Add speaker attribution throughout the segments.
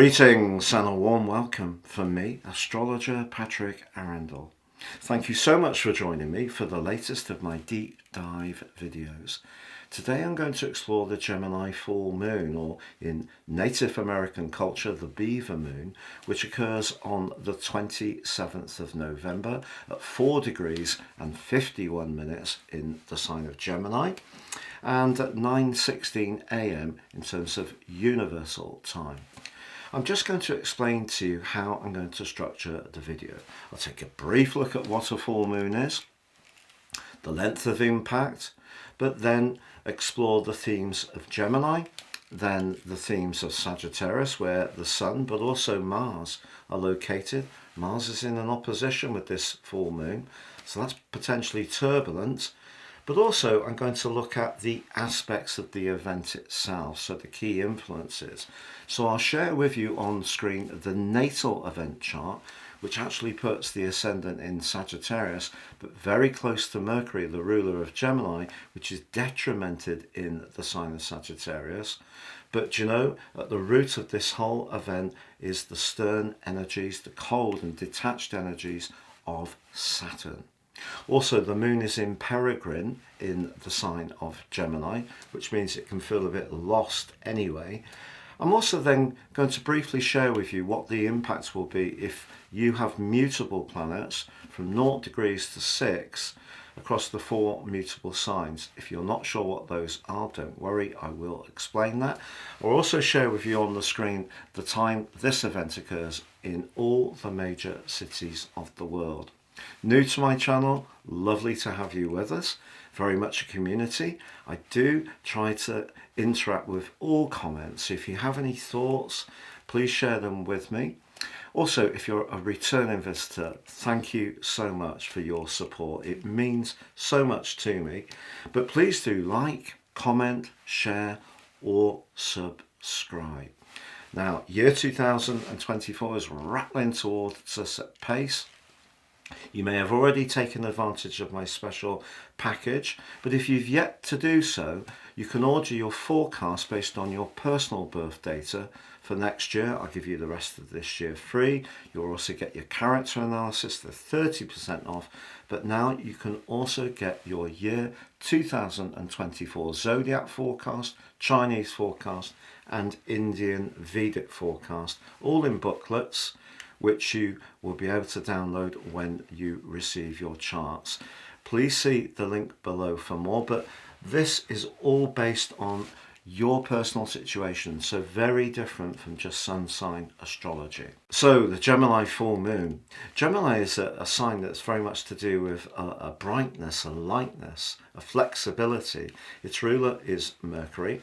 Speaker 1: Greetings and a warm welcome from me, astrologer Patrick Arundell. Thank you so much for joining me for the latest of my deep dive videos. Today I'm going to explore the Gemini Full Moon, or in Native American culture, the Beaver Moon, which occurs on the 27th of November at 4 degrees and 51 minutes in the sign of Gemini, and at 9:16 a.m. in terms of universal time. I'm just going to explain to you how I'm going to structure the video. I'll take a brief look at what a full moon is, the length of impact, but then explore the themes of Gemini, then the themes of Sagittarius, where the Sun but also Mars are located. Mars is in an opposition with this full moon, so that's potentially turbulent. But also I'm going to look at the aspects of the event itself, so the key influences. So I'll share with you on screen the natal event chart, which actually puts the ascendant in Sagittarius, but very close to Mercury, the ruler of Gemini, which is detrimented in the sign of Sagittarius. But you know, at the root of this whole event is the stern energies, the cold and detached energies of Saturn. Also, the moon is in Peregrine in the sign of Gemini, which means it can feel a bit lost anyway. I'm also then going to briefly share with you what the impacts will be if you have mutable planets from 0 degrees to 6 across the 4 mutable signs. If you're not sure what those are, don't worry, I will explain that. I'll also share with you on the screen the time this event occurs in all the major cities of the world. New to my channel, lovely to have you with us. Very much a community. I do try to interact with all comments. If you have any thoughts, please share them with me. Also, if you're a returning visitor, thank you so much for your support. It means so much to me. But please do like, comment, share, or subscribe. Now, year 2024 is rattling towards us at pace. You may have already taken advantage of my special package, but if you've yet to do so, you can order your forecast based on your personal birth data for next year. I'll give you the rest of this year free. You'll also get your character analysis, the 30% off, but now you can also get your year 2024 zodiac forecast, Chinese forecast, and Indian Vedic forecast, all in booklets, which you will be able to download when you receive your charts. Please see the link below for more, but this is all based on your personal situation, so very different from just sun sign astrology. So the Gemini full moon. Gemini is a sign that's very much to do with a brightness, a lightness, a flexibility. Its ruler is Mercury.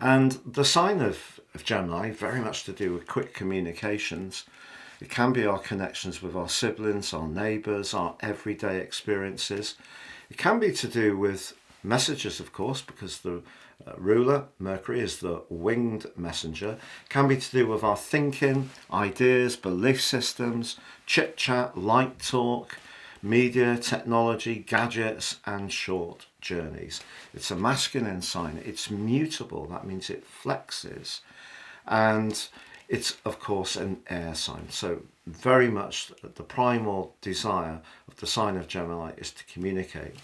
Speaker 1: And the sign of Gemini, very much to do with quick communications. It can be our connections with our siblings, our neighbours, our everyday experiences. It can be to do with messages, of course, because the ruler, Mercury, is the winged messenger. It can be to do with our thinking, ideas, belief systems, chit-chat, light talk, media, technology, gadgets, and short journeys. It's a masculine sign. It's mutable. That means it flexes. And it's, of course, an air sign. So very much the primal desire of the sign of Gemini is to communicate.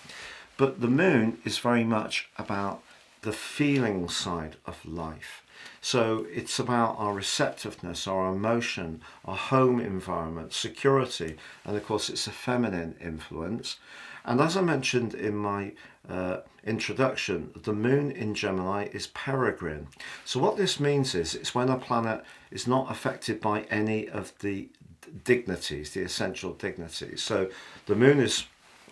Speaker 1: But the moon is very much about the feeling side of life. So it's about our receptiveness, our emotion, our home environment, security, and of course it's a feminine influence. And as I mentioned in my introduction, the moon in Gemini is Peregrine. So what this means is it's when a planet is not affected by any of the dignities, the essential dignities. So the moon is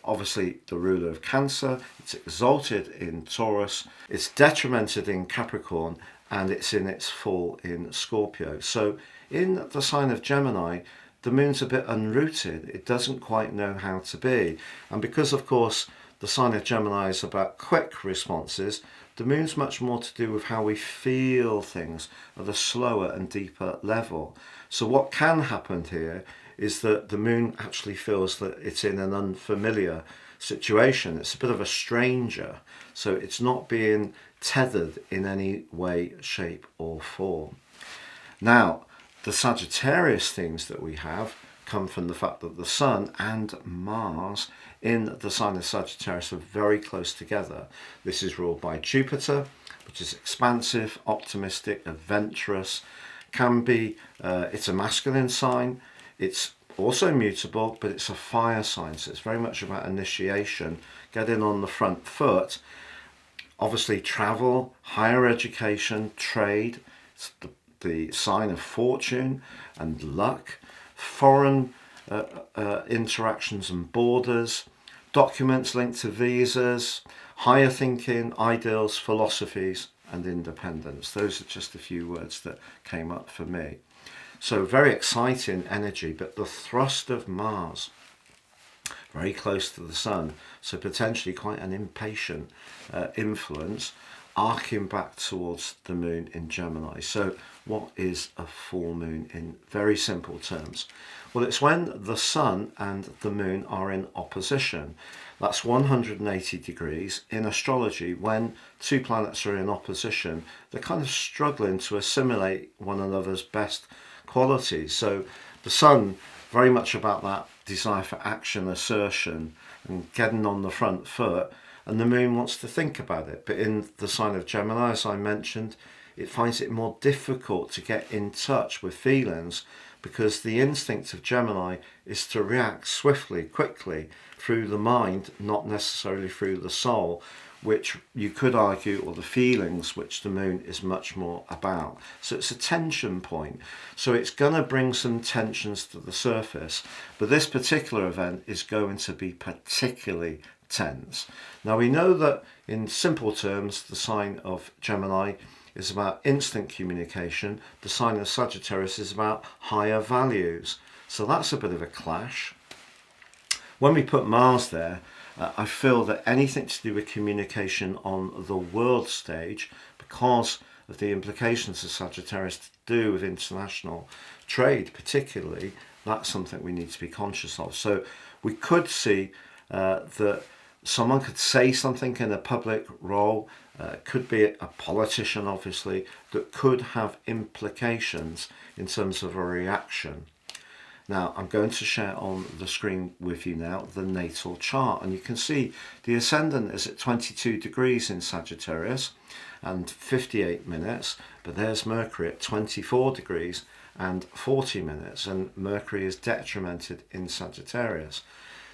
Speaker 1: obviously the ruler of Cancer, it's exalted in Taurus, it's detrimented in Capricorn, and it's in its full in Scorpio. So in the sign of Gemini, the moon's a bit unrooted. It doesn't quite know how to be. And because, of course, the sign of Gemini is about quick responses, the moon's much more to do with how we feel things at a slower and deeper level. So what can happen here is that the moon actually feels that it's in an unfamiliar situation. It's a bit of a stranger. So it's not being tethered in any way, shape or form. Now, the Sagittarius themes that we have come from the fact that the Sun and Mars in the sign of Sagittarius are very close together. This is ruled by Jupiter, which is expansive, optimistic, adventurous, can be, it's a masculine sign, it's also mutable, but it's a fire sign, so it's very much about initiation, getting on the front foot. Obviously travel, higher education, trade, it's the sign of fortune and luck, foreign interactions and borders, documents linked to visas, higher thinking, ideals, philosophies, and independence. Those are just a few words that came up for me. So very exciting energy, but the thrust of Mars, very close to the Sun, so potentially quite an impatient influence, arcing back towards the Moon in Gemini. So what is a full moon in very simple terms? Well, it's when the Sun and the Moon are in opposition. That's 180 degrees. In astrology, when two planets are in opposition, they're kind of struggling to assimilate one another's best qualities. So the Sun, very much about that desire for action, assertion, and getting on the front foot, and the Moon wants to think about it. But in the sign of Gemini, as I mentioned, it finds it more difficult to get in touch with feelings, because the instinct of Gemini is to react swiftly, quickly, through the mind, not necessarily through the soul, which you could argue, or the feelings, which the Moon is much more about. So it's a tension point. So it's going to bring some tensions to the surface, but this particular event is going to be particularly tense. Now we know that in simple terms, the sign of Gemini is about instant communication. The sign of Sagittarius is about higher values. So that's a bit of a clash. When we put Mars there, I feel that anything to do with communication on the world stage, because of the implications of Sagittarius to do with international trade particularly, that's something we need to be conscious of. So we could see that someone could say something in a public role, could be a politician obviously, that could have implications in terms of a reaction. Now I'm going to share on the screen with you now the natal chart, and you can see the ascendant is at 22 degrees in Sagittarius and 58 minutes, but there's Mercury at 24 degrees and 40 minutes, and Mercury is detrimented in Sagittarius.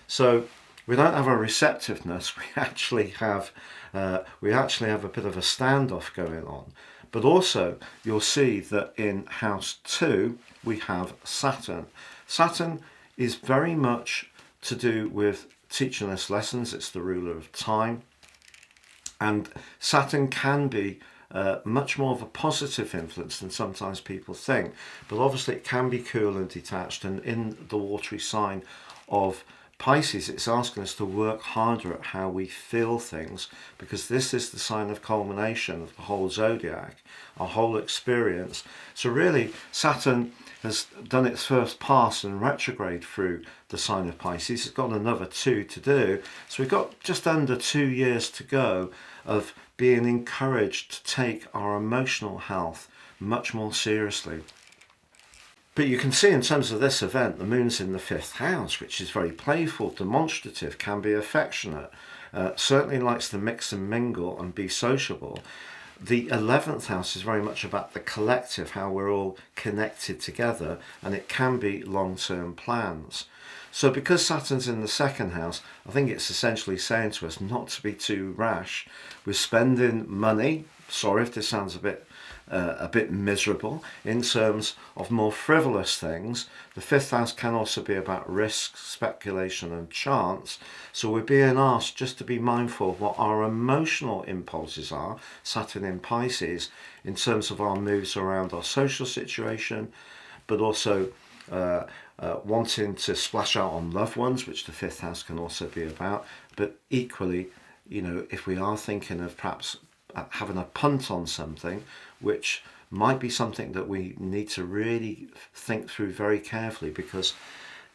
Speaker 1: So we don't have a receptiveness, we actually have a bit of a standoff going on. But also you'll see that in house 2 we have Saturn. Saturn is very much to do with teaching us lessons. It's the ruler of time, and Saturn can be much more of a positive influence than sometimes people think, but obviously it can be cool and detached. And in the watery sign of Pisces, it's asking us to work harder at how we feel things, because this is the sign of culmination of the whole zodiac, our whole experience. So really, Saturn has done its first pass and retrograde through the sign of Pisces. It's got another 2 to do. So we've got just under 2 years to go of being encouraged to take our emotional health much more seriously. But you can see in terms of this event, the Moon's in the 5th house, which is very playful, demonstrative, can be affectionate, certainly likes to mix and mingle and be sociable. The 11th house is very much about the collective, how we're all connected together, and it can be long-term plans. So because Saturn's in the 2nd house, I think it's essentially saying to us not to be too rash with spending money. Sorry if this sounds a bit miserable, in terms of more frivolous things. The 5th house can also be about risk, speculation and chance. So we're being asked just to be mindful of what our emotional impulses are, Saturn in Pisces, in terms of our moves around our social situation, but also wanting to splash out on loved ones, which the 5th house can also be about. But equally, you know, if we are thinking of perhaps having a punt on something, which might be something that we need to really think through very carefully, because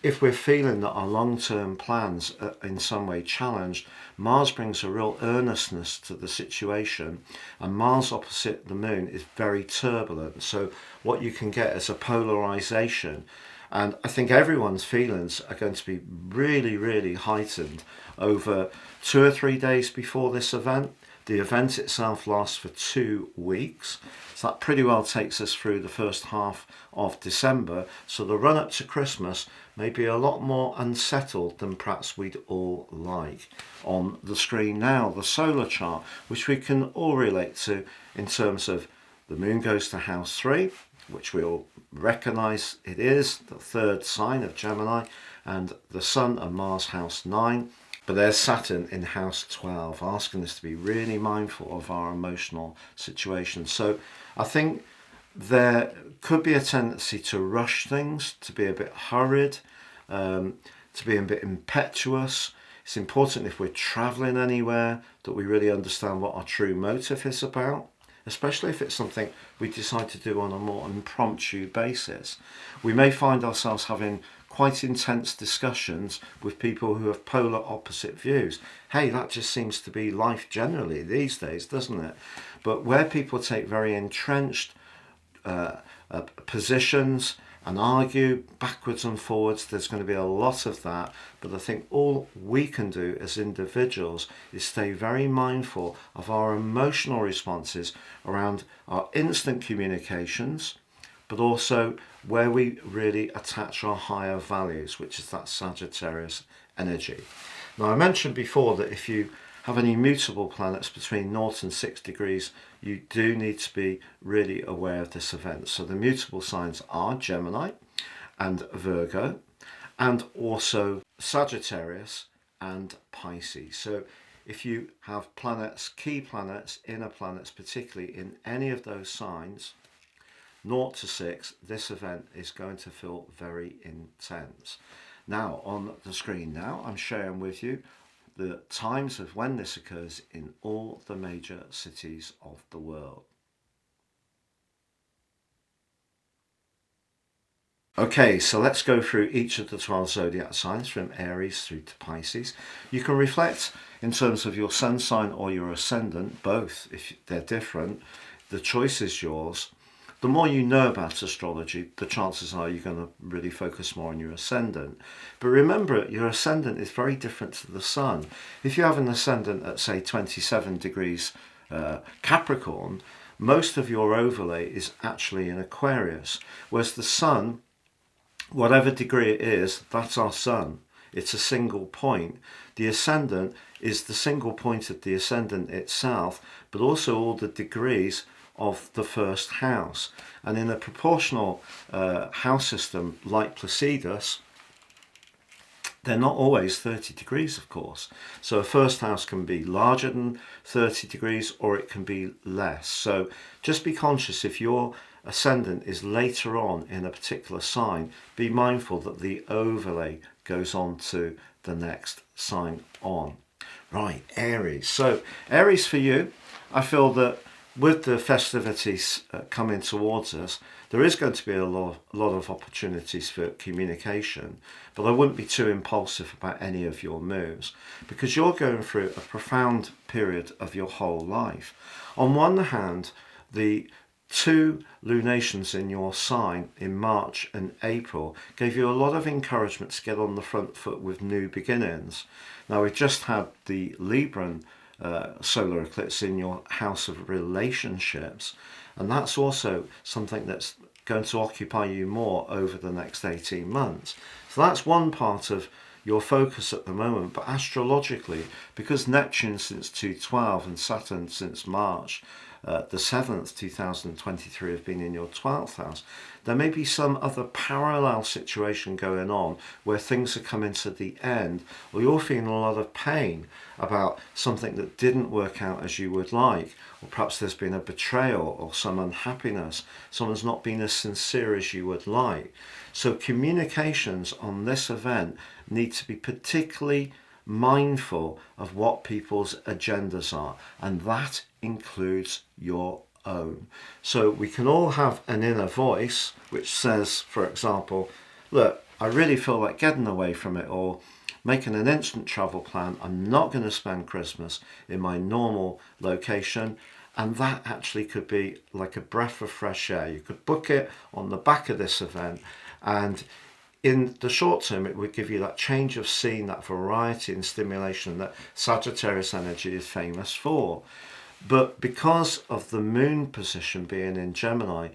Speaker 1: if we're feeling that our long-term plans are in some way challenged, Mars brings a real earnestness to the situation, and Mars opposite the moon is very turbulent. So what you can get is a polarization, and I think everyone's feelings are going to be really, really heightened over 2 or 3 days before this event. The event itself lasts for 2 weeks, so that pretty well takes us through the first half of December. So the run up to Christmas may be a lot more unsettled than perhaps we'd all like. On the screen now, the solar chart, which we can all relate to in terms of the moon goes to house 3, which we all recognize it is the 3rd sign of Gemini, and the Sun and Mars house 9. But there's Saturn in house 12, asking us to be really mindful of our emotional situation. So I think there could be a tendency to rush things, to be a bit hurried, to be a bit impetuous. It's important if we're traveling anywhere that we really understand what our true motive is about, especially if it's something we decide to do on a more impromptu basis. We may find ourselves having quite intense discussions with people who have polar opposite views. Hey, that just seems to be life generally these days, doesn't it? But where people take very entrenched positions and argue backwards and forwards, there's going to be a lot of that. But I think all we can do as individuals is stay very mindful of our emotional responses around our instant communications, but also where we really attach our higher values, which is that Sagittarius energy. Now, I mentioned before that if you have any mutable planets between 0 and 6 degrees, you do need to be really aware of this event. So the mutable signs are Gemini and Virgo, and also Sagittarius and Pisces. So if you have planets, key planets, inner planets, particularly in any of those signs, 0 to 6, this event is going to feel very intense. Now, on the screen now, I'm sharing with you the times of when this occurs in all the major cities of the world. Okay, so let's go through each of the 12 zodiac signs from Aries through to Pisces. You can reflect in terms of your sun sign or your ascendant, both if they're different. The choice is yours. The more you know about astrology, the chances are you're going to really focus more on your ascendant. But remember, your ascendant is very different to the sun. If you have an ascendant at, say, 27 degrees Capricorn, most of your overlay is actually in Aquarius. Whereas the sun, whatever degree it is, that's our sun. It's a single point. The ascendant is the single point of the ascendant itself, but also all the degrees of the first house. And in a proportional house system like Placidus, they're not always 30 degrees, of course. So a first house can be larger than 30 degrees or it can be less. So just be conscious if your ascendant is later on in a particular sign, be mindful that the overlay goes on to the next sign on. Right, Aries. So Aries for you, I feel that with the festivities coming towards us, there is going to be a lot of opportunities for communication, but I wouldn't be too impulsive about any of your moves because you're going through a profound period of your whole life. On one hand, the 2 lunations in your sign in March and April gave you a lot of encouragement to get on the front foot with new beginnings. Now, we've just had the Libran solar eclipse in your house of relationships, and that's also something that's going to occupy you more over the next 18 months. So that's one part of your focus at the moment. But astrologically, because Neptune since 2012 and Saturn since March the 7th 2023 have been in your 12th house, there may be some other parallel situation going on where things are coming to the end, or you're feeling a lot of pain about something that didn't work out as you would like, or perhaps there's been a betrayal or some unhappiness, someone's not been as sincere as you would like. So communications on this event need to be particularly mindful of what people's agendas are, and that includes your own. So we can all have an inner voice which says, for example, look, I really feel like getting away from it all, making an instant travel plan. I'm not going to spend Christmas in my normal location. And that actually could be like a breath of fresh air. You could book it on the back of this event, and in the short term, it would give you that change of scene, that variety and stimulation that Sagittarius energy is famous for. But because of the moon position being in Gemini,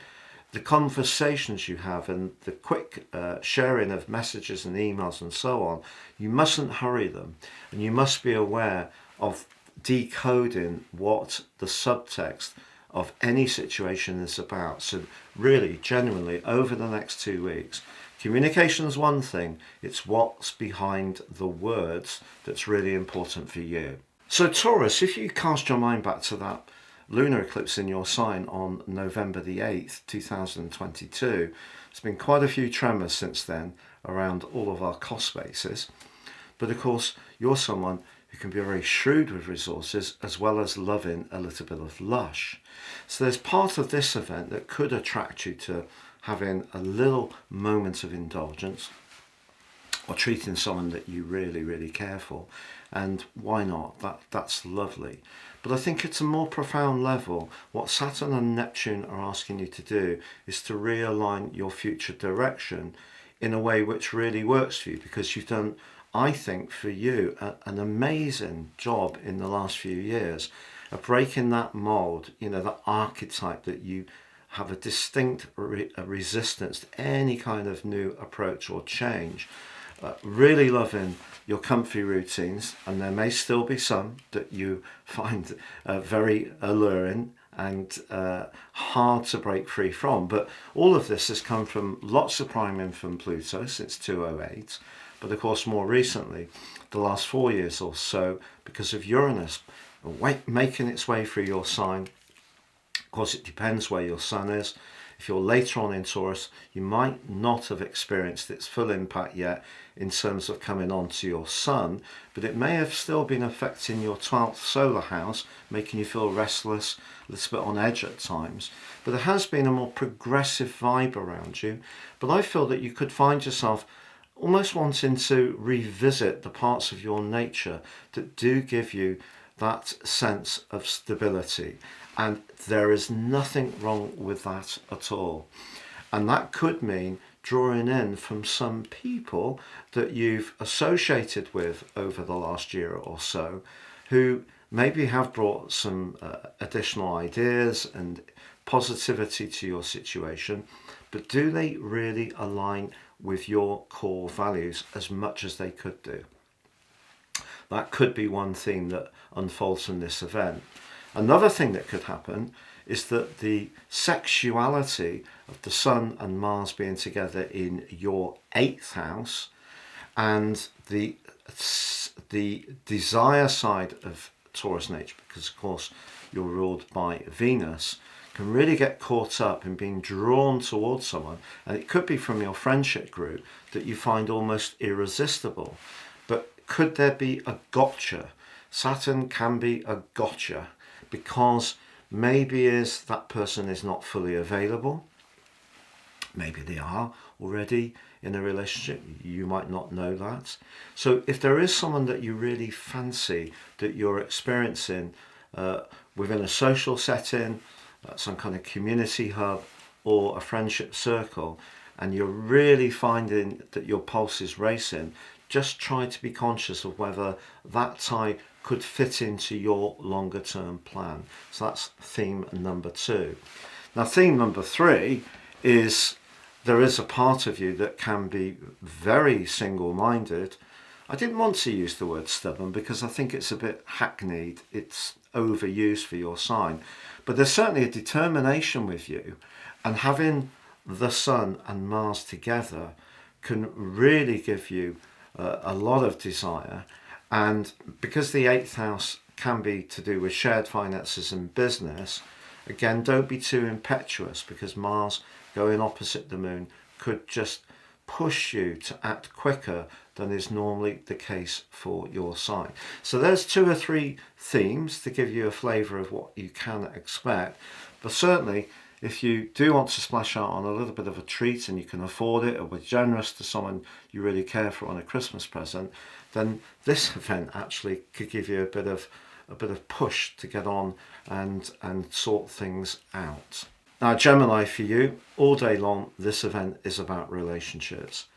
Speaker 1: the conversations you have and the quick sharing of messages and emails and so on, you mustn't hurry them, and you must be aware of decoding what the subtext of any situation is about. So really, genuinely, over the next 2 weeks, communication is one thing, it's what's behind the words that's really important for you. So Taurus, if you cast your mind back to that lunar eclipse in your sign on November the 8th, 2022, there's been quite a few tremors since then around all of our cost bases. But of course, you're someone who can be very shrewd with resources as well as loving a little bit of lush. So there's part of this event that could attract you to having a little moment of indulgence or treating someone that you really, really care for. And why not? That's lovely. But I think at a more profound level, what Saturn and Neptune are asking you to do is to realign your future direction in a way which really works for you, because you've done, I think, for you, an amazing job in the last few years of breaking that mold, that archetype that you have a distinct resistance to any kind of new approach or change. Really loving your comfy routines, and there may still be some that you find very alluring and hard to break free from. But all of this has come from lots of priming from Pluto since 208. But of course, more recently, the last 4 years or so, because of Uranus making its way through your sign. Of course, it depends where your sun is. If you're later on in Taurus, you might not have experienced its full impact yet in terms of coming onto your sun, but it may have still been affecting your 12th solar house, making you feel restless, a little bit on edge at times. But there has been a more progressive vibe around you. But I feel that you could find yourself almost wanting to revisit the parts of your nature that do give you that sense of stability. And there is nothing wrong with that at all. And that could mean drawing in from some people that you've associated with over the last year or so, who maybe have brought some additional ideas and positivity to your situation, but do they really align with your core values as much as they could do? That could be one theme that unfolds in this event. Another thing that could happen is that the sexuality of the Sun and Mars being together in your 8th house, and the desire side of Taurus nature, because of course you're ruled by Venus, can really get caught up in being drawn towards someone. And it could be from your friendship group that you find almost irresistible. But could there be a gotcha? Saturn can be a gotcha, because maybe that person is not fully available. Maybe they are already in a relationship. You might not know that. So if there is someone that you really fancy, that you're experiencing within a social setting, some kind of community hub or a friendship circle, and you're really finding that your pulse is racing, just try to be conscious of whether that tie could fit into your longer term plan. So that's theme number 2. Now, theme number 3 is there is a part of you that can be very single-minded. I didn't want to use the word stubborn because I think it's a bit hackneyed. It's overused for your sign. But there's certainly a determination with you, and having the Sun and Mars together can really give you a lot of desire. And because the 8th house can be to do with shared finances and business, again, don't be too impetuous, because Mars going opposite the moon could just push you to act quicker than is normally the case for your sign. So there's 2 or 3 themes to give you a flavour of what you can expect. But certainly, if you do want to splash out on a little bit of a treat and you can afford it, or be generous to someone you really care for on a Christmas present, then this event actually could give you a bit of push to get on and sort things out. Now, Gemini, for you, all day long, this event is about relationships.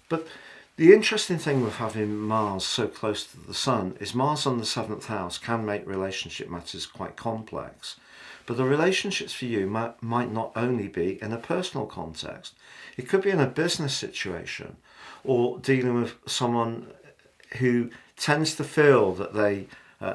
Speaker 1: But the interesting thing with having Mars so close to the Sun is Mars on the 7th house can make relationship matters quite complex. But the relationships for you might not only be in a personal context. It could be in a business situation, or dealing with someone who tends to feel that they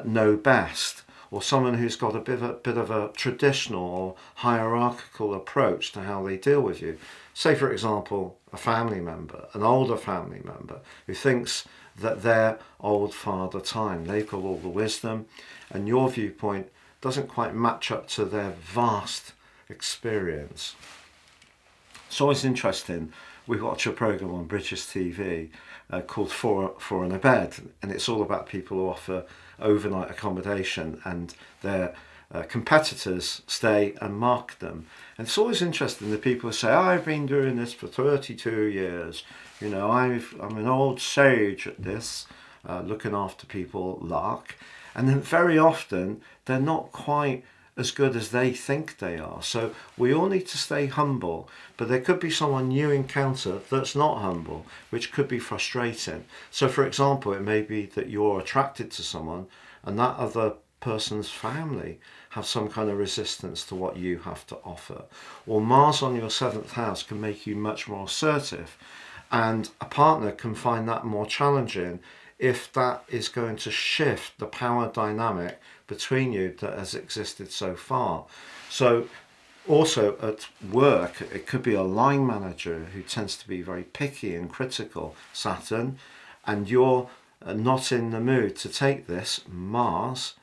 Speaker 1: know best, or someone who's got a bit of a traditional or hierarchical approach to how they deal with you. Say, for example, a family member, an older family member, who thinks that their old father time, they've got all the wisdom, and your viewpoint doesn't quite match up to their vast experience. It's always interesting. We watch a program on British TV called Four in a Bed, and it's all about people who offer overnight accommodation, and their competitors stay and market them. And it's always interesting, the people who say, I've been doing this for 32 years, you know, I'm an old sage at this, looking after people lark. And then very often they're not quite as good as they think they are. So we all need to stay humble, but there could be someone you encounter that's not humble, which could be frustrating. So for example, it may be that you're attracted to someone and that other person's family have some kind of resistance to what you have to offer. Or Mars on your 7th house can make you much more assertive, and a partner can find that more challenging if that is going to shift the power dynamic between you that has existed so far. So also at work, it could be a line manager who tends to be very picky and critical, Saturn, and you're not in the mood to take this, Mars.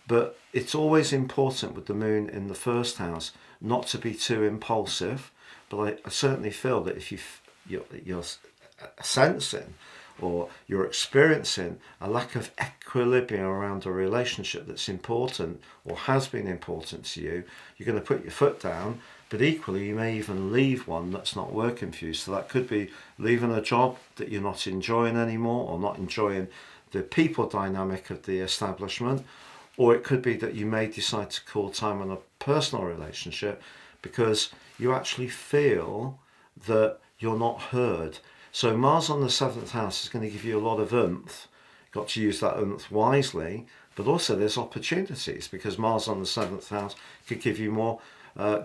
Speaker 1: But it's always important with the moon in the 1st house not to be too impulsive. But I certainly feel that if you're sensing or you're experiencing a lack of equilibrium around a relationship that's important or has been important to you, you're going to put your foot down. But equally, you may even leave one that's not working for you. So that could be leaving a job that you're not enjoying anymore, or not enjoying the people dynamic of the establishment. Or it could be that you may decide to call time on a personal relationship because you actually feel that you're not heard. So Mars on the 7th house is going to give you a lot of oomph. You've got to use that oomph wisely, but also there's opportunities because Mars on the 7th house could give you more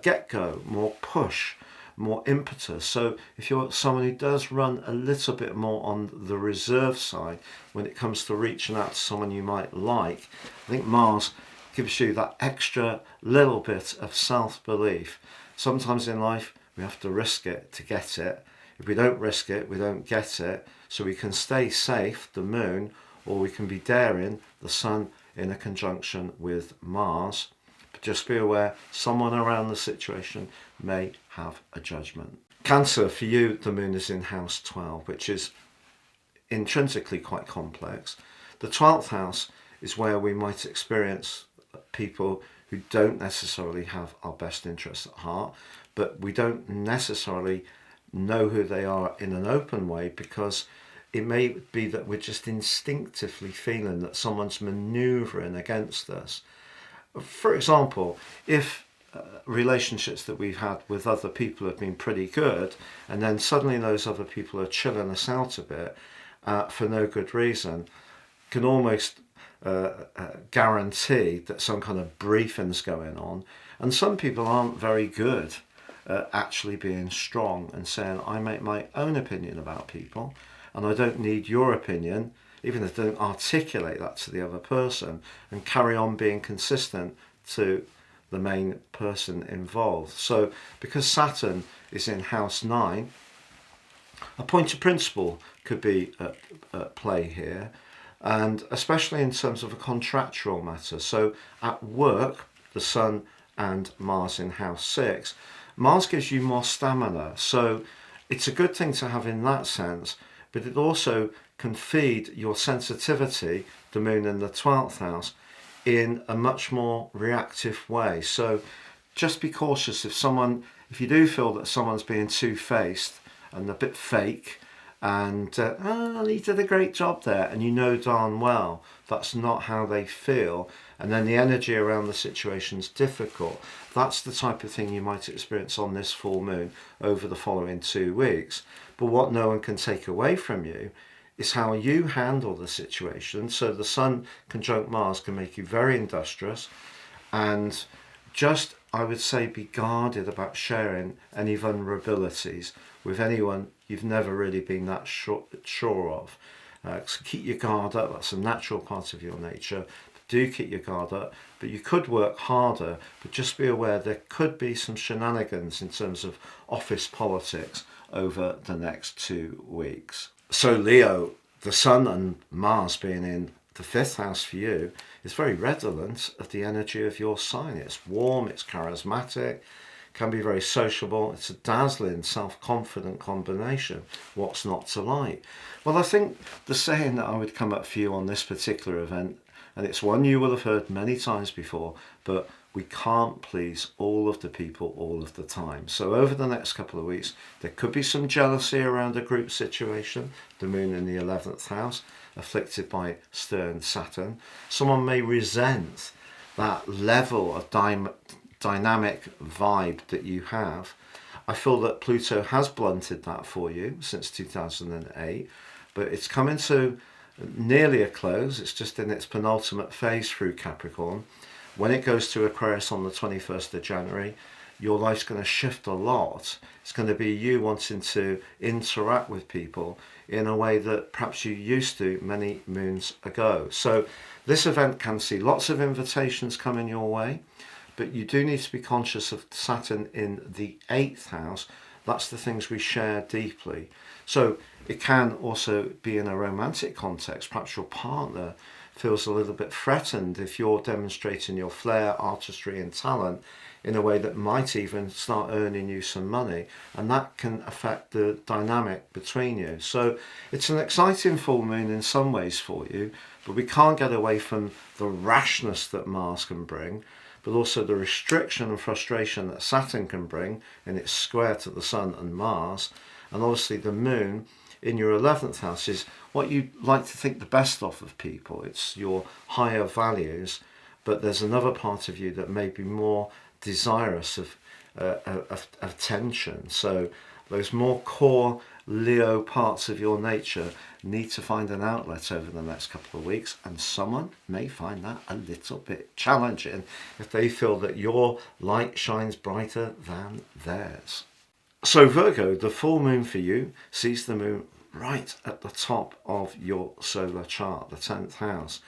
Speaker 1: get-go, more push, more impetus. So if you're someone who does run a little bit more on the reserve side when it comes to reaching out to someone you might like, I think Mars gives you that extra little bit of self-belief. Sometimes in life we have to risk it to get it. If we don't risk it, we don't get it. So we can stay safe, the moon, or we can be daring, the sun in a conjunction with Mars. But just be aware, someone around the situation may have a judgment. Cancer, for you, the moon is in house 12, which is intrinsically quite complex. The 12th house is where we might experience people who don't necessarily have our best interests at heart, but we don't necessarily know who they are in an open way, because it may be that we're just instinctively feeling that someone's maneuvering against us. For example, if relationships that we've had with other people have been pretty good, and then suddenly those other people are chilling us out a bit for no good reason, can almost guarantee that some kind of briefing's going on. And some people aren't very good actually being strong and saying, I make my own opinion about people and I don't need your opinion, even if they don't articulate that to the other person, and carry on being consistent to the main person involved. So because Saturn is in house 9, a point of principle could be at play here, and especially in terms of a contractual matter. So at work, the Sun and Mars in house 6, Mars gives you more stamina, so it's a good thing to have in that sense, but it also can feed your sensitivity, the moon in the 12th house, in a much more reactive way. So just be cautious if you do feel that someone's being two-faced and a bit fake, and he did a great job there, and you know darn well that's not how they feel, and then the energy around the situation's difficult. That's the type of thing you might experience on this full moon over the following 2 weeks. But what no one can take away from you is how you handle the situation. So the Sun conjunct Mars can make you very industrious, and just, I would say, be guarded about sharing any vulnerabilities with anyone you've never really been that sure of. So keep your guard up. That's a natural part of your nature. Do keep your guard up, but you could work harder, but just be aware there could be some shenanigans in terms of office politics over the next 2 weeks. So Leo, the Sun and Mars being in the 5th house for you is very redolent of the energy of your sign. It's warm, it's charismatic, can be very sociable. It's a dazzling, self-confident combination. What's not to like? Well, I think the saying that I would come up for you on this particular event, and it's one you will have heard many times before, but we can't please all of the people all of the time. So over the next couple of weeks, there could be some jealousy around a group situation, the moon in the 11th house, afflicted by stern Saturn. Someone may resent that level of dynamic vibe that you have. I feel that Pluto has blunted that for you since 2008, but it's coming to nearly a close. It's just in its penultimate phase through Capricorn. When it goes to Aquarius on the 21st of January, your life's going to shift a lot. It's going to be you wanting to interact with people in a way that perhaps you used to many moons ago. So this event can see lots of invitations coming your way, but you do need to be conscious of Saturn in the 8th house. That's the things we share deeply. So it can also be in a romantic context. Perhaps your partner feels a little bit threatened if you're demonstrating your flair, artistry and talent in a way that might even start earning you some money, and that can affect the dynamic between you. So it's an exciting full moon in some ways for you, but we can't get away from the rashness that Mars can bring, but also the restriction and frustration that Saturn can bring in its square to the Sun and Mars. And obviously the moon in your 11th house is what you like to think the best of people. It's your higher values, but there's another part of you that may be more desirous of attention. So those more core Leo parts of your nature need to find an outlet over the next couple of weeks, and someone may find that a little bit challenging if they feel that your light shines brighter than theirs. So Virgo, the full moon for you sees the moon right at the top of your solar chart, the 10th house.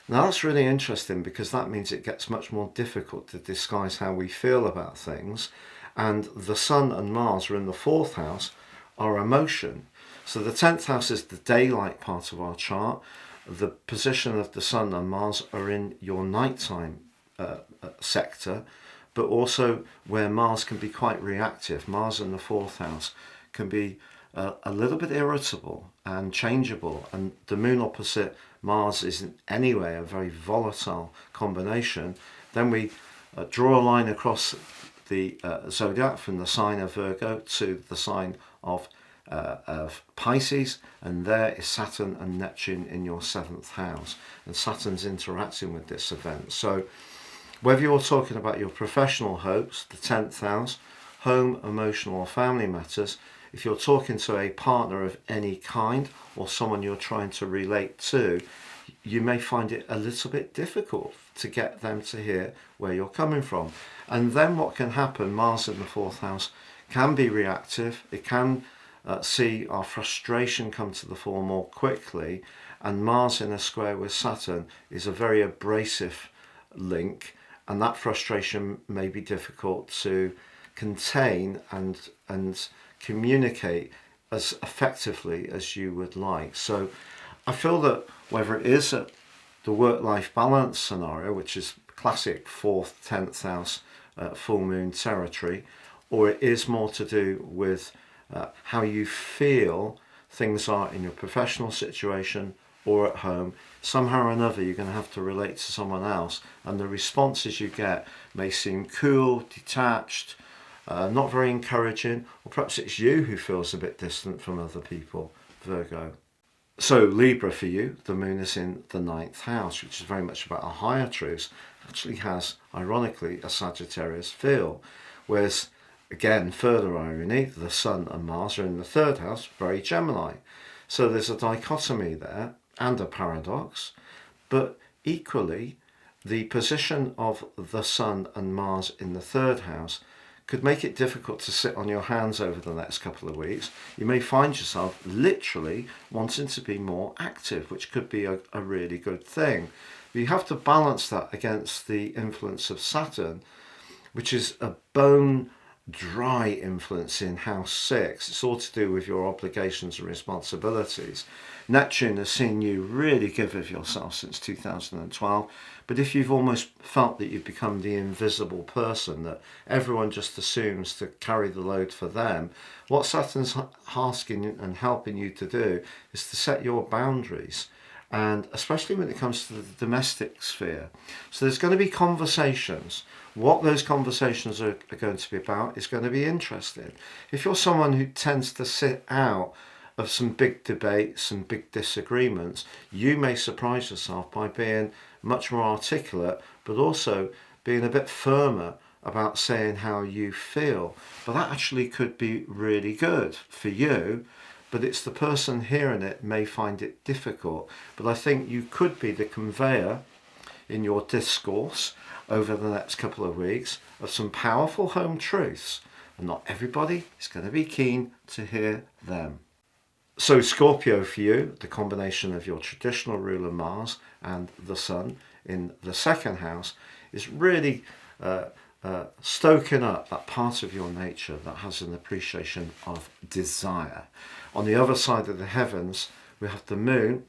Speaker 1: Now that's really interesting because that means it gets much more difficult to disguise how we feel about things, and the Sun and Mars are in the 4th house, our emotion. So the 10th house is the daylight part of our chart. The position of the Sun and Mars are in your nighttime sector, but also where Mars can be quite reactive. Mars in the 4th house can be a little bit irritable and changeable, and the moon opposite Mars is in any way a very volatile combination. Then we draw a line across the zodiac from the sign of Virgo to the sign of Pisces, and there is Saturn and Neptune in your 7th house, and Saturn's interacting with this event. So whether you're talking about your professional hopes, the 10th house, home, emotional or family matters, if you're talking to a partner of any kind or someone you're trying to relate to, you may find it a little bit difficult to get them to hear where you're coming from. And then what can happen, Mars in the 4th house can be reactive. It can see our frustration come to the fore more quickly, and Mars in a square with Saturn is a very abrasive link, and that frustration may be difficult to contain and communicate as effectively as you would like. So I feel that whether it is the work-life balance scenario, which is classic 4th, 10th house full moon territory, or it is more to do with how you feel things are in your professional situation or at home, somehow or another you're going to have to relate to someone else, and the responses you get may seem cool, detached, not very encouraging, or perhaps it's you who feels a bit distant from other people, Virgo. So Libra for you, the moon is in the 9th house, which is very much about a higher truth, actually has, ironically, a Sagittarius feel. Whereas, again, further irony, the Sun and Mars are in the 3rd house, very Gemini. So there's a dichotomy there and a paradox, but equally, the position of the Sun and Mars in the 3rd house could make it difficult to sit on your hands over the next couple of weeks. You may find yourself literally wanting to be more active, which could be a really good thing. But you have to balance that against the influence of Saturn, which is a bone dry influence in house 6. It's all to do with your obligations and responsibilities. Neptune has seen you really give of yourself since 2012, but if you've almost felt that you've become the invisible person that everyone just assumes to carry the load for them, what Saturn's asking and helping you to do is to set your boundaries, and especially when it comes to the domestic sphere. So there's going to be conversations. What those conversations are going to be about is going to be interesting. If you're someone who tends to sit out of some big debates and big disagreements, you may surprise yourself by being much more articulate, but also being a bit firmer about saying how you feel. But that actually could be really good for you, but it's the person hearing it may find it difficult. But I think you could be the conveyor in your discourse over the next couple of weeks of some powerful home truths, and not everybody is going to be keen to hear them. So Scorpio for you, the combination of your traditional ruler Mars and the Sun in the 2nd house is really stoking up that part of your nature that has an appreciation of desire. On the other side of the heavens, we have the moon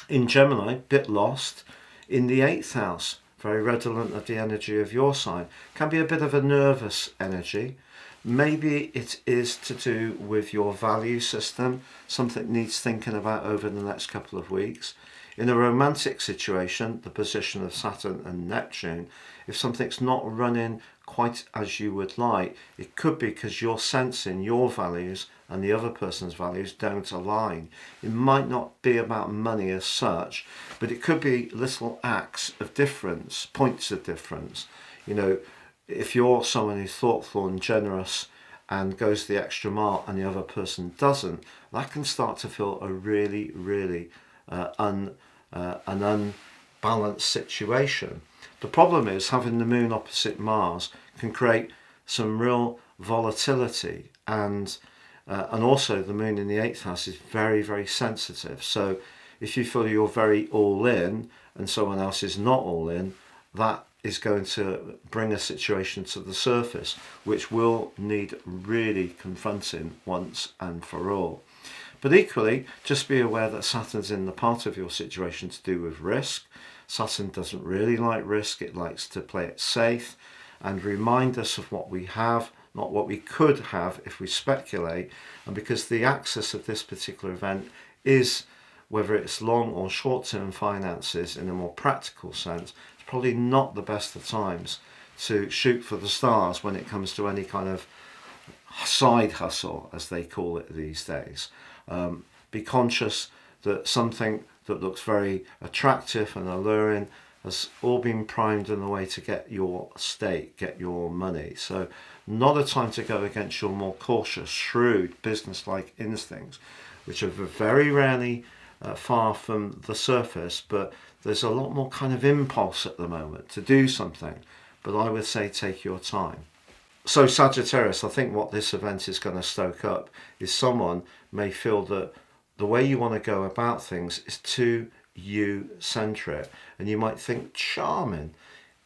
Speaker 1: in Gemini, bit lost, in the 8th house, very redolent of the energy of your sign. Can be a bit of a nervous energy. Maybe it is to do with your value system, something needs thinking about over the next couple of weeks. In a romantic situation, the position of Saturn and Neptune, if something's not running quite as you would like, it could be because you're sensing your values and the other person's values don't align. It might not be about money as such, but it could be little acts of difference, points of difference. You know, if you're someone who's thoughtful and generous and goes the extra mile and the other person doesn't, that can start to feel a really, really an unbalanced situation. The problem is having the moon opposite Mars can create some real volatility, and also the moon in the 8th house is very, very sensitive. So if you feel you're very all in and someone else is not all in, that is going to bring a situation to the surface which will need really confronting once and for all. But equally, just be aware that Saturn's in the part of your situation to do with risk. Saturn doesn't really like risk, it likes to play it safe and remind us of what we have, not what we could have if we speculate. And because the axis of this particular event is, whether it's long or short-term finances in a more practical sense, it's probably not the best of times to shoot for the stars when it comes to any kind of side hustle, as they call it these days. Be conscious that something that looks very attractive and alluring has all been primed in a way to get your stake, get your money. So not a time to go against your more cautious, shrewd, business-like instincts, which are very rarely far from the surface, but there's a lot more kind of impulse at the moment to do something. But I would say take your time. So Sagittarius, I think what this event is going to stoke up is someone may feel that the way you want to go about things is too you-centric, and you might think charming.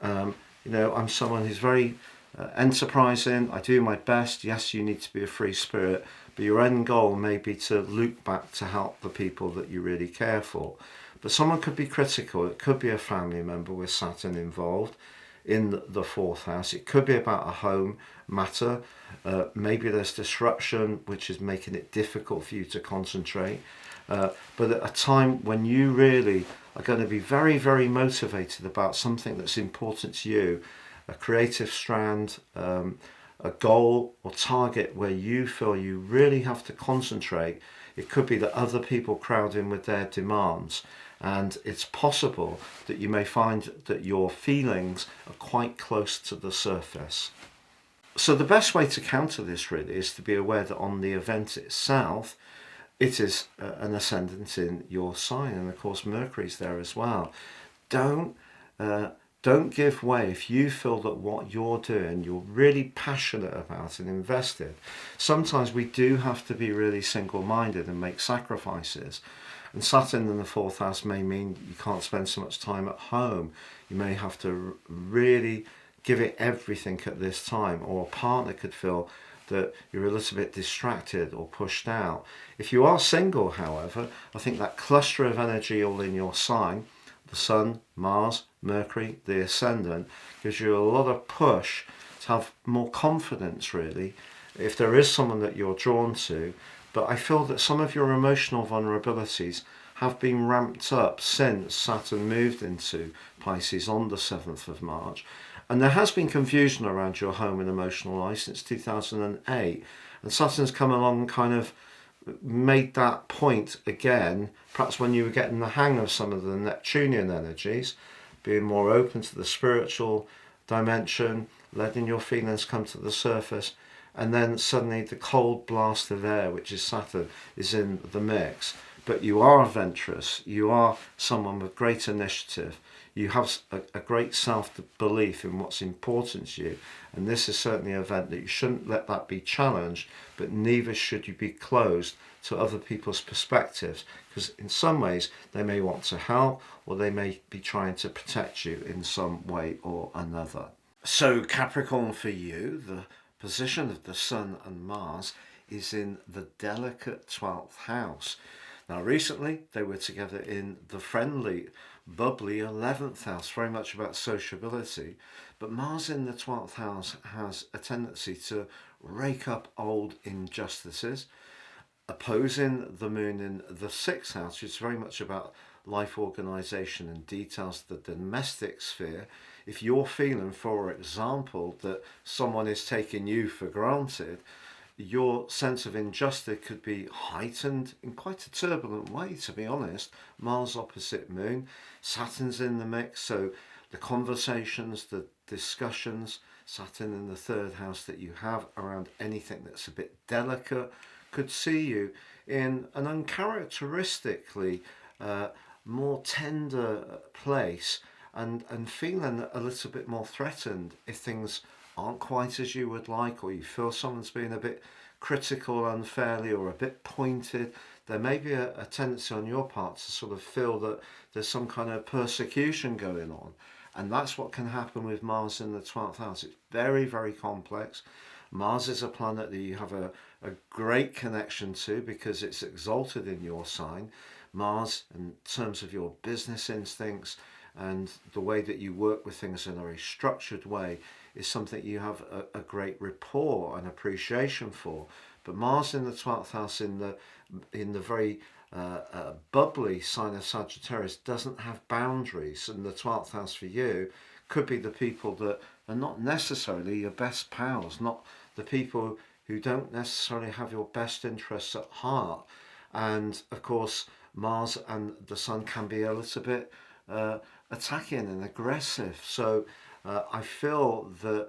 Speaker 1: I'm someone who's very enterprising. I do my best. Yes, you need to be a free spirit, but your end goal may be to loop back to help the people that you really care for. But someone could be critical. It could be a family member with Saturn involved in the 4th house. It could be about a home matter. Maybe there's disruption which is making it difficult for you to concentrate. but at a time when you really are going to be very, very motivated about something that's important to you, a creative strand, a goal or target where you feel you really have to concentrate. It could be that other people crowd in with their demands, and it's possible that you may find that your feelings are quite close to the surface. So the best way to counter this really is to be aware that on the event itself, it is an ascendant in your sign, and of course Mercury's there as well. Don't give way if you feel that what you're doing, you're really passionate about and invested. Sometimes we do have to be really single-minded and make sacrifices. And Saturn in the fourth house may mean you can't spend so much time at home. You may have to really give it everything at this time, or a partner could feel that you're a little bit distracted or pushed out. If you are single, however, I think that cluster of energy all in your sign, the Sun, Mars, Mercury, the Ascendant, gives you a lot of push to have more confidence really, if there is someone that you're drawn to. But I feel that some of your emotional vulnerabilities have been ramped up since Saturn moved into Pisces on the 7th of March. And there has been confusion around your home and emotional life since 2008. And Saturn's come along and kind of made that point again, perhaps when you were getting the hang of some of the Neptunian energies, being more open to the spiritual dimension, letting your feelings come to the surface, and then suddenly the cold blast of air, which is Saturn, is in the mix. But you are adventurous, you are someone with great initiative, you have a great self-belief in what's important to you, and this is certainly an event that you shouldn't let that be challenged, but neither should you be closed to other people's perspectives, because in some ways they may want to help, or they may be trying to protect you in some way or another. So Capricorn, for you, the position of the Sun and Mars is in the delicate 12th house. Now recently they were together in the friendly, bubbly 11th house, very much about sociability, but Mars in the 12th house has a tendency to rake up old injustices, opposing the Moon in the 6th house, which is very much about life organisation and details of the domestic sphere. If you're feeling, for example, that someone is taking you for granted, your sense of injustice could be heightened in quite a turbulent way, to be honest. Mars opposite Moon, Saturn's in the mix, so the conversations, the discussions, Saturn in the 3rd house that you have around anything that's a bit delicate could see you in an uncharacteristically more tender place, and feeling a little bit more threatened if things aren't quite as you would like, or you feel someone's being a bit critical unfairly or a bit pointed. There may be a tendency on your part to sort of feel that there's some kind of persecution going on, and that's what can happen with Mars in the 12th house. It's very, very complex. Mars is a planet that you have a great connection to because it's exalted in your sign. Mars, in terms of your business instincts and the way that you work with things in a very structured way, is something you have a great rapport and appreciation for. But Mars in the 12th house in the very bubbly sign of Sagittarius doesn't have boundaries, and the 12th house for you could be the people that are not necessarily your best pals, not the people who don't necessarily have your best interests at heart. And of course Mars and the Sun can be a little bit attacking and aggressive, so I feel that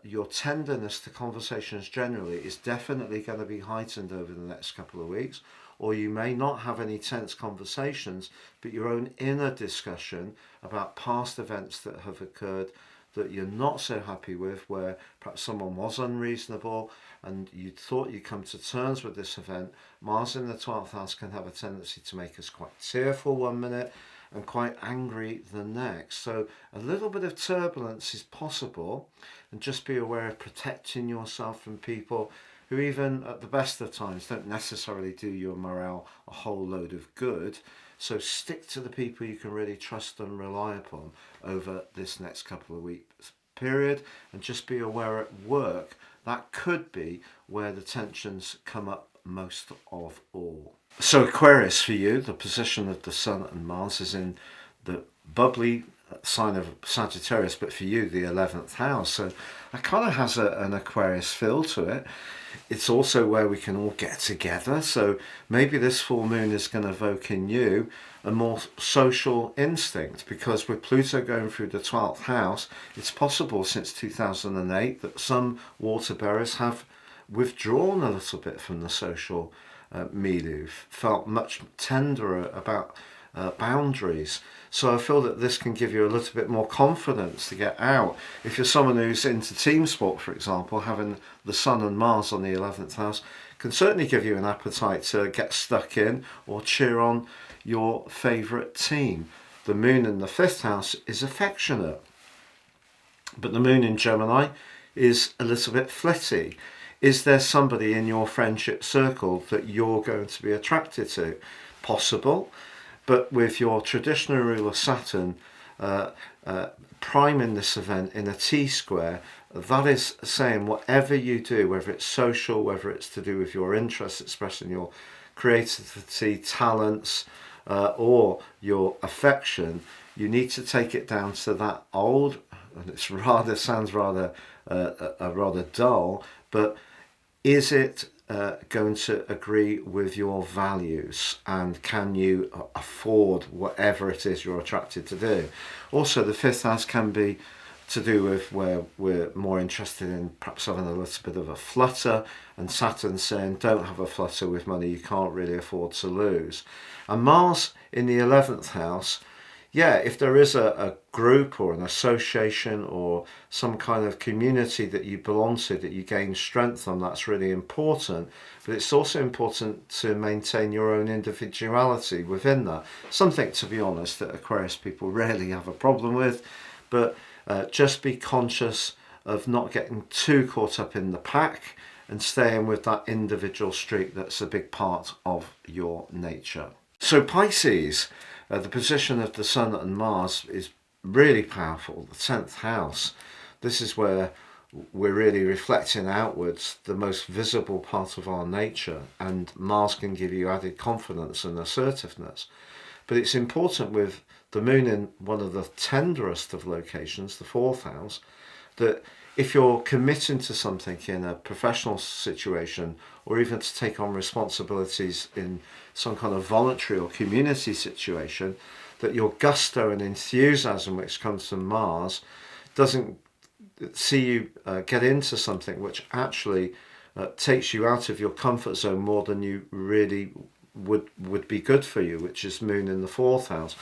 Speaker 1: your tenderness to conversations generally is definitely going to be heightened over the next couple of weeks. Or you may not have any tense conversations, but your own inner discussion about past events that have occurred that you're not so happy with, where perhaps someone was unreasonable and you thought you'd come to terms with this event. Mars in the 12th house can have a tendency to make us quite tearful one minute and quite angry the next. So a little bit of turbulence is possible, and just be aware of protecting yourself from people who, even at the best of times, don't necessarily do your morale a whole load of good. So stick to the people you can really trust and rely upon over this next couple of weeks period, and just be aware at work that could be where the tensions come up most of all. So Aquarius, for you, the position of the Sun and Mars is in the bubbly sign of Sagittarius, but for you, the 11th house. So that kind of has an Aquarius feel to it. It's also where we can all get together. So maybe this full moon is going to evoke in you a more social instinct, because with Pluto going through the 12th house, it's possible since 2008 that some water bearers have withdrawn a little bit from the social milieu, felt much tenderer about boundaries. So I feel that this can give you a little bit more confidence to get out. If you're someone who's into team sport, for example, having the Sun and Mars on the 11th house can certainly give you an appetite to get stuck in or cheer on your favourite team. The moon in the 5th house is affectionate, but the moon in Gemini is a little bit flitty. Is there somebody in your friendship circle that you're going to be attracted to? Possible, but with your traditional ruler Saturn priming this event in a T-square, that is saying whatever you do, whether it's social, whether it's to do with your interests, expressing your creativity, talents, or your affection, you need to take it down to that old, and it's rather sounds rather dull, but is it going to agree with your values, and can you afford whatever it is you're attracted to do? Also, the 5th house can be to do with where we're more interested in perhaps having a little bit of a flutter, and Saturn saying don't have a flutter with money you can't really afford to lose. And Mars in the 11th house, yeah, if there is a group or an association or some kind of community that you belong to that you gain strength from, that's really important. But it's also important to maintain your own individuality within that. Something, to be honest, that Aquarius people rarely have a problem with. But just be conscious of not getting too caught up in the pack and staying with that individual streak that's a big part of your nature. So Pisces, the position of the Sun and Mars is really powerful. The 10th house, this is where we're really reflecting outwards, the most visible part of our nature, and Mars can give you added confidence and assertiveness. But it's important with the moon in one of the tenderest of locations, the 4th house, that if you're committing to something in a professional situation, or even to take on responsibilities in some kind of voluntary or community situation, that your gusto and enthusiasm, which comes from Mars, doesn't see you get into something which actually takes you out of your comfort zone more than you really would be good for you, which is moon in the 4th house.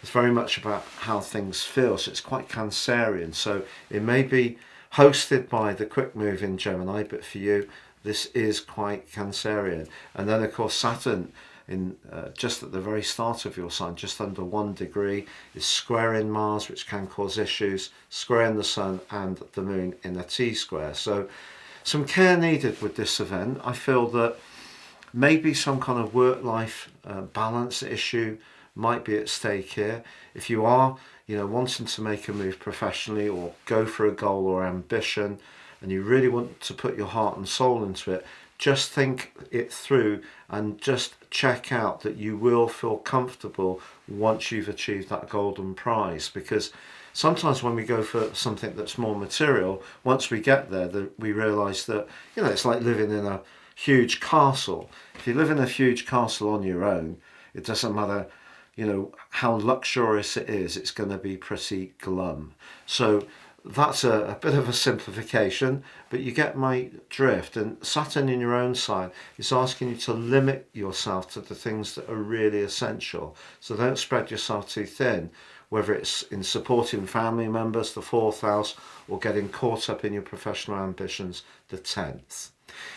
Speaker 1: It's very much about how things feel, so it's quite Cancerian. So it may be hosted by the quick move in Gemini, but for you this is quite Cancerian. And then of course Saturn in just at the very start of your sign, just under 1 degree, is squaring Mars, which can cause issues, squaring the Sun and the Moon in a T-square. So some care needed with this event. I feel that maybe some kind of work-life balance issue might be at stake here. If you are, wanting to make a move professionally or go for a goal or ambition, and you really want to put your heart and soul into it, just think it through and just check out that you will feel comfortable once you've achieved that golden prize. Because sometimes when we go for something that's more material, once we get there, we realise that, it's like living in a huge castle. If you live in a huge castle on your own, it doesn't matter how luxurious it is, it's going to be pretty glum. So that's a bit of a simplification, but you get my drift. And Saturn in your own sign is asking you to limit yourself to the things that are really essential. So don't spread yourself too thin, whether it's in supporting family members, the 4th house, or getting caught up in your professional ambitions, the 10th.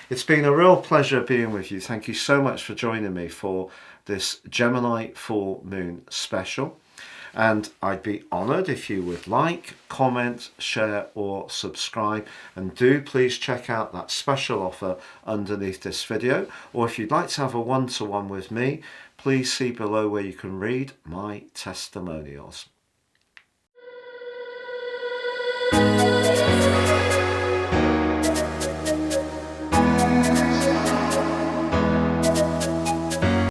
Speaker 1: It's been a real pleasure being with you. Thank you so much for joining me for this Gemini Full Moon special. And I'd be honoured if you would like, comment, share or subscribe. And do please check out that special offer underneath this video. Or if you'd like to have a one-to-one with me, please see below where you can read my testimonials.